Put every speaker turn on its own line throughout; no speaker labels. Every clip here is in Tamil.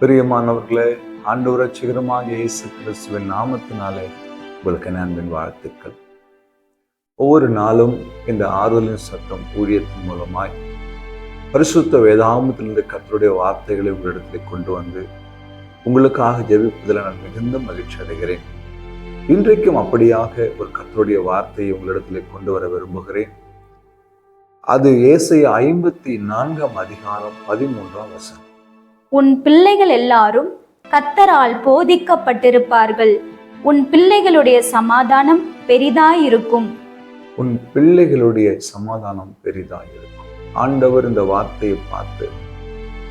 பிரியமானவர்களே, ஆண்டவர் ரட்சகருமாக இயேசு கிறிஸ்துவின் நாமத்தினாலே உங்களுக்கு அன்பின் வாழ்த்துக்கள். ஒவ்வொரு நாளும் இந்த ஆறுதலின் சத்தம் ஊழியத்தின் மூலமாய் பரிசுத்த வேதாகமத்திலிருந்து கர்த்தருடைய வார்த்தைகளை உங்களிடத்தில் கொண்டு வந்து உங்களுக்காக ஜெபிப்பதில் நான் மிகுந்த மகிழ்ச்சி அடைகிறேன். இன்றைக்கும் அப்படியாக ஒரு கர்த்தருடைய வார்த்தையை உங்களிடத்தில் கொண்டு வர விரும்புகிறேன். அது ஏசாயா 54 அதிகாரம் 13 வசனம்.
உன் பிள்ளைகள் எல்லாரும் கர்த்தரால் போதிக்கப்பட்டிருப்பார்கள். உன் பிள்ளைகளுடைய சமாதானம் பெரிதாயிருக்கும்.
உன் பிள்ளைகளுடைய சமாதானம் பெரிதாயிருக்கும். ஆண்டவர் இந்த வார்த்தையை பார்த்து,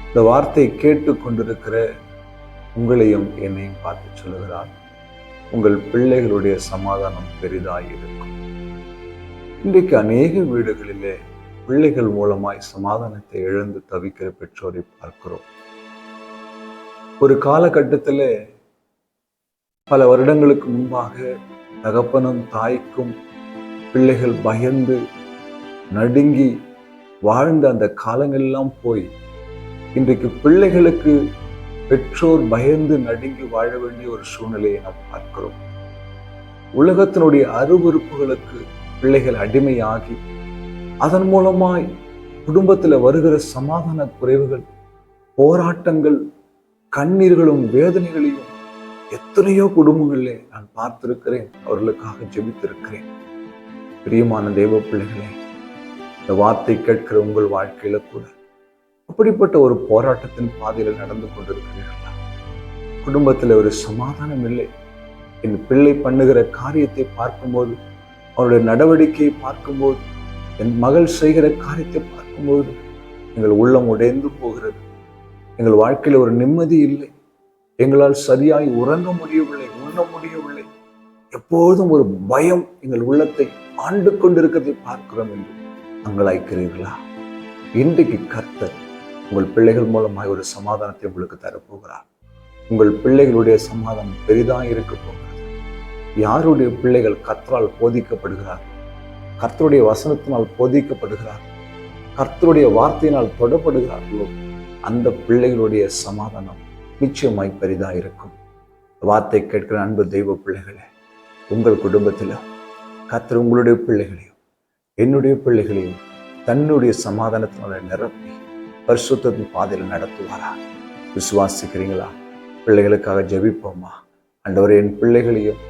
இந்த வார்த்தையை கேட்டு கொண்டிருக்கிற உங்களையும் என்னையும் பார்த்து சொல்லுகிறார், உங்கள் பிள்ளைகளுடைய சமாதானம் பெரிதாயிருக்கும். இன்றைக்கு அநேக வீடுகளிலே பிள்ளைகள் மூலமாய் சமாதானத்தை இழந்து தவிக்கிற பெற்றோரை பார்க்கிறோம். ஒரு காலகட்டத்தில் பல வருடங்களுக்கு முன்பாக தகப்பனும் தாய்க்கும் பிள்ளைகள் பயந்து நடுங்கி வாழ்ந்த அந்த காலங்களெல்லாம் போய் இன்றைக்கு பிள்ளைகளுக்கு பெற்றோர் பயந்து நடுங்கி வாழ வேண்டிய ஒரு சூழ்நிலையை நாம் பார்க்கிறோம். உலகத்தினுடைய அருவருப்புகளுக்கு பிள்ளைகள் அடிமையாகி அதன் மூலமாய் குடும்பத்தில் வருகிற சமாதான குறைவுகள், போராட்டங்கள், கண்ணீர்களும் வேதனைகளையும் எத்தனையோ குடும்பங்களிலே நான் பார்த்திருக்கிறேன். அவர்களுக்காக ஜெபித்திருக்கிறேன். பிரியமான தேவ பிள்ளைகளே, இந்த வார்த்தை கேட்கிற உங்கள் வாழ்க்கையில கூட அப்படிப்பட்ட ஒரு போராட்டத்தின் பாதையில நடந்து கொண்டிருக்கிறீர்களா? குடும்பத்தில் ஒரு சமாதானம் இல்லை. என் பிள்ளை பண்ணுகிற காரியத்தை பார்க்கும்போது, அவருடைய நடவடிக்கையை பார்க்கும்போது, என் மகள் செய்கிற காரியத்தை பார்க்கும்போது எங்கள் உள்ளம் உடைந்து போகிறது. எங்கள் வாழ்க்கையில் ஒரு நிம்மதி இல்லை. எங்களால் சரியாய் உறங்க முடியவில்லை, உண்ண முடியவில்லை. எப்போதும் ஒரு பயம் எங்கள் உள்ளத்தை ஆண்டு கொண்டிருக்கிறதை பார்க்கிறோம் என்று அங்கலாய்க்கிறீர்களா? இன்றைக்கு கர்த்தர் உங்கள் பிள்ளைகள் மூலமாய் ஒரு சமாதானத்தை உங்களுக்கு தரப்போகிறார். உங்கள் பிள்ளைகளுடைய சமாதானம் பெரிதாக இருக்க போகிறது. யாருடைய பிள்ளைகள் கர்த்தரால் போதிக்கப்படுகிறார், கர்த்தருடைய வசனத்தினால் போதிக்கப்படுகிறார், கர்த்தருடைய வார்த்தையினால் தொடப்படுகிறார்களோ அந்த பிள்ளைகளுடைய சமாதானம் நிச்சயமாய் பெரிதாக இருக்கும். வார்த்தை கேட்கிற அன்பு தெய்வ பிள்ளைகளே, உங்கள் குடும்பத்தில் கர்த்தர் உங்களுடைய பிள்ளைகளையும் என்னுடைய பிள்ளைகளையும் தன்னுடைய சமாதானத்தினால நிரப்பி பரிசுத்தத்தின் பாதையில் நடத்துவாரா? விசுவாசிக்கிறீங்களா? பிள்ளைகளுக்காக ஜெபிப்போமா? ஆண்டவரே, என் பிள்ளைகளையும்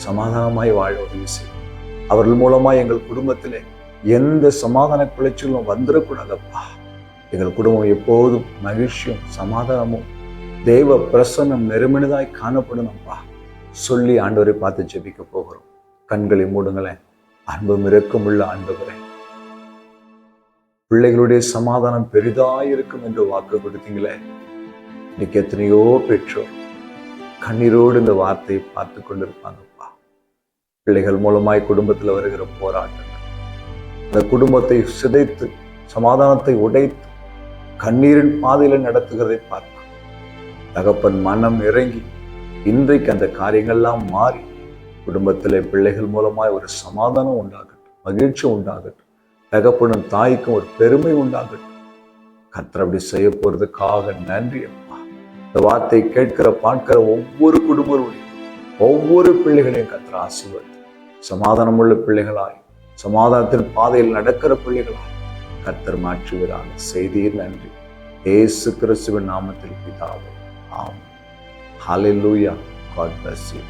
சமாதானமாய் வாழ உதவி செய்யும். அவர்கள் மூலமாய் எங்கள் குடும்பத்திலே எந்த சமாதான குலைச்சலும் வந்துடக்கூடாதப்பா. எங்கள் குடும்பம் எப்போதும் மகிழ்ச்சியும் சமாதானமும் தேவ பிரசன்னம் நெருமினதாய் காணப்படணும்ப்பா சொல்லி ஆண்டவரை பார்த்து ஜெபிக்க போகிறோம். கண்களை மூடுங்களேன். அன்பும் இரக்கமுள்ள ஆண்டவரே, பிள்ளைகளுடைய சமாதானம் பெரிதாயிருக்கும் என்று வாக்கு கொடுத்தீங்களே. இன்னைக்கு எத்தனையோ பெற்றோர் கண்ணீரோடு இந்த வார்த்தையை பார்த்து கொண்டிருப்பாங்கப்பா. பிள்ளைகள் மூலமாய் குடும்பத்தில் வருகிற போராட்டங்கள், அந்த குடும்பத்தை சிதைத்து சமாதானத்தை உடைத்து கண்ணீரின் பாதையில நடத்துகிறதை பார்க்க தகப்பன் மனம் இறங்கி இன்றைக்கு அந்த காரியங்கள்லாம் மாறி குடும்பத்திலே பிள்ளைகள் மூலமாய் ஒரு சமாதானம் உண்டாகட்டும், மகிழ்ச்சி உண்டாகட்டும், தகப்பனும் தாய்க்கும் ஒரு பெருமை உண்டாகட்டும். கர்த்தர் அப்படி செய்ய போறதுக்காக நன்றி அப்பா. இந்த வார்த்தை கேட்கிற பார்க்கிற ஒவ்வொரு குடும்பருடைய ஒவ்வொரு பிள்ளைகளையும் கர்த்தர் ஆசீர்வதி சமாதானம் உள்ள பிள்ளைகளாய், சமாதானத்தின் பாதையில் நடக்கிற பிள்ளைகளாய் கர்த்தர் மாற்றுகிறார். செய்தீர் நன்றி. இயேசு கிறிஸ்துவின் நாமத்தில் பிதாவே, ஆமென். ஹல்லேலூயா. God bless you.